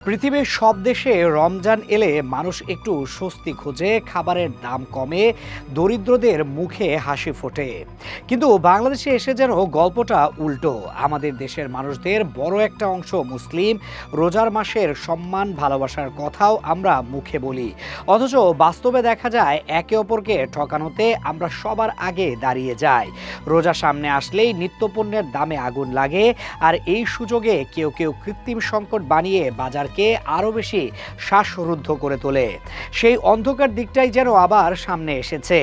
পৃথিবীর সব দেশে রমজান এলে মানুষ একটু স্বস্তি খোঁজে, খাবারের দাম কমে, দরিদ্রদের মুখে হাসি ফোটে। কিন্তু বাংলাদেশে এসে যেন গল্পটা উল্টো। আমাদের দেশের মানুষদের বড় একটা অংশ মুসলিম, রোজার মাসের সম্মান ভালোবাসার কথাও আমরা মুখে বলি, অথচ বাস্তবে দেখা যায় একে অপরকে ঠকানোতে আমরা সবার আগে দাঁড়িয়ে যাই। রোজা সামনে আসলেই নিত্যপণ্যের দামে আগুন লাগে, আর এই সুযোগে কেউ কেউ কৃত্রিম সংকট বানিয়ে বাজার আরো বেশি শ্বাসরুদ্ধ করে তোলে। সেই অন্ধকার দিকটাই যেন আবার সামনে এসেছে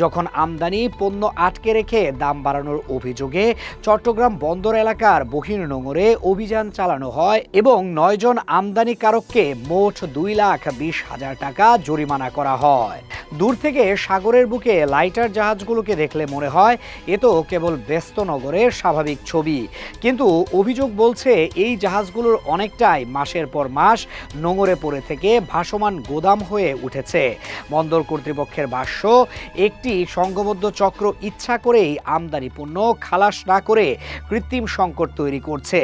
যখন আমদানি পণ্য আটকে রেখে দাম বাড়ানোর অভিযোগে চট্টগ্রাম বন্দর এলাকার বহির্নোঙরে অভিযান চালানো হয় এবং 9 জন আমদানিকারককে মোট 2,20,000 টাকা জরিমানা করা হয়। দূর থেকে সাগরের বুকে লাইটার জাহাজগুলোকে দেখলে মনে হয় এ তো কেবল ব্যস্ত নগরের স্বাভাবিক ছবি, কিন্তু অভিযোগ বলছে এই জাহাজগুলোর অনেকটাই মাসের পর মাস নোঙরে পড়ে থেকে ভাসমান গোদাম হয়ে উঠেছে। বন্দর কর্তৃপক্ষের ভাষ্য, একটি সংঘবদ্ধ চক্র ইচ্ছা করেই আমদানি পণ্য খালাস না করে কৃত্রিম সংকট তৈরি করছে,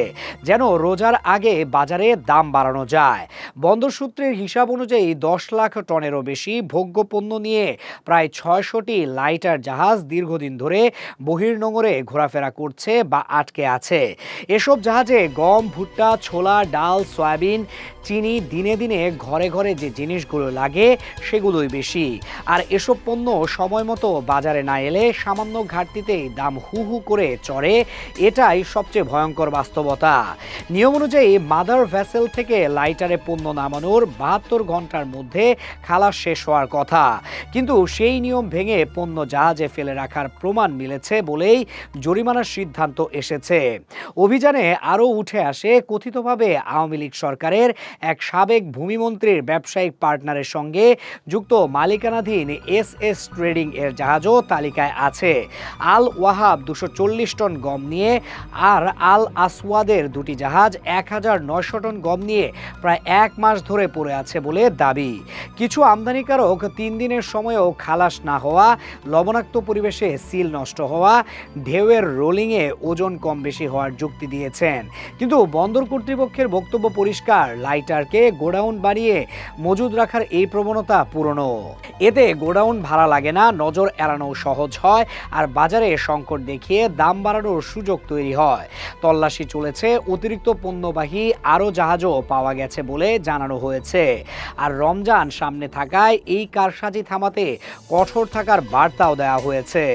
যেন রোজার আগে বাজারে দাম বাড়ানো যায়। বন্দর সূত্রের হিসাব অনুযায়ী 10 লাখ টনেরও বেশি ভোগ্য পণ্য নিয়ে প্রায় 600টি লাইটার জাহাজ দীর্ঘদিন ধরে বহির্নোঙরে ঘোরাফেরা করছে বা আটকে আছে। এসব জাহাজে গম, ভুট্টা, ছোলা, ডাল, সয়াবিন, চিনি, দিনে দিনে ঘরে ঘরে যে জিনিসগুলো লাগে সেগুলোই বেশি। আর এসব পণ্য সময় মতো বাজারে না এলে সামান্য ঘাটতিতেই দাম হু হু করে চড়ে। এটাই সবচেয়ে ভয়ঙ্কর বাস্তবতা। নিয়ম অনুযায়ী মাদার ভেসেল থেকে লাইটারে পণ্য নামানোর 72 ঘন্টার মধ্যে খালাস শেষ হওয়ার কথা, কিন্তু সেই নিয়ম ভেঙে পণ্য জাহাজে ফেলে রাখার প্রমাণ মিলেছে বলেই জরিমানার সিদ্ধান্ত এসেছে। অভিযানে আরও উঠে আসে কথিতভাবে আওয়ামী লীগ সরকারের এক সাবেক ভূমিমন্ত্রীর ব্যবসায়িক পার্টনারের সঙ্গে যুক্ত মালিকানাধীন এস ট্রেডিং এর জাহাজও তালিকায় আছে। আল ওয়াহাব 240 টন গম নিয়ে আর আল আসওয়াদের দুটি জাহাজ 1900 টন গম নিয়ে প্রায় 1 মাস ধরে পড়ে আছে বলে দাবি। কিছু আমদানিকারক 3 দিনের সময়েও খালাস না হওয়া, লবণাক্ত পরিবেশে সিল নষ্ট হওয়া, ঢেউয়ের রোলিংয়ে ওজন কম বেশি হওয়ার যুক্তি দিয়েছেন। কিন্তু বন্দর কর্তৃপক্ষের বক্তব্য পরিষ্কার, লাইটারকে গোডাউন বানিয়ে মজুদ রাখার এই প্রবণতা পুরনো। এতে গোডাউন ভাড়া লাগে না, নজর এড়ানো সহজ হয়, আর বাজারে সংকট দেখিয়ে দাম বাড়ানোর সুযোগ তৈরি হয়। তল্লাশি চলেছে, অতিরিক্ত পণ্যবাহী আরও জাহাজও পাওয়া গেছে বলে জানানো হয়েছে। আর রমজান সামনে থাকায় এই কারসাজি থামাতে কঠোর থাকার বার্তাও দেওয়া হয়েছে।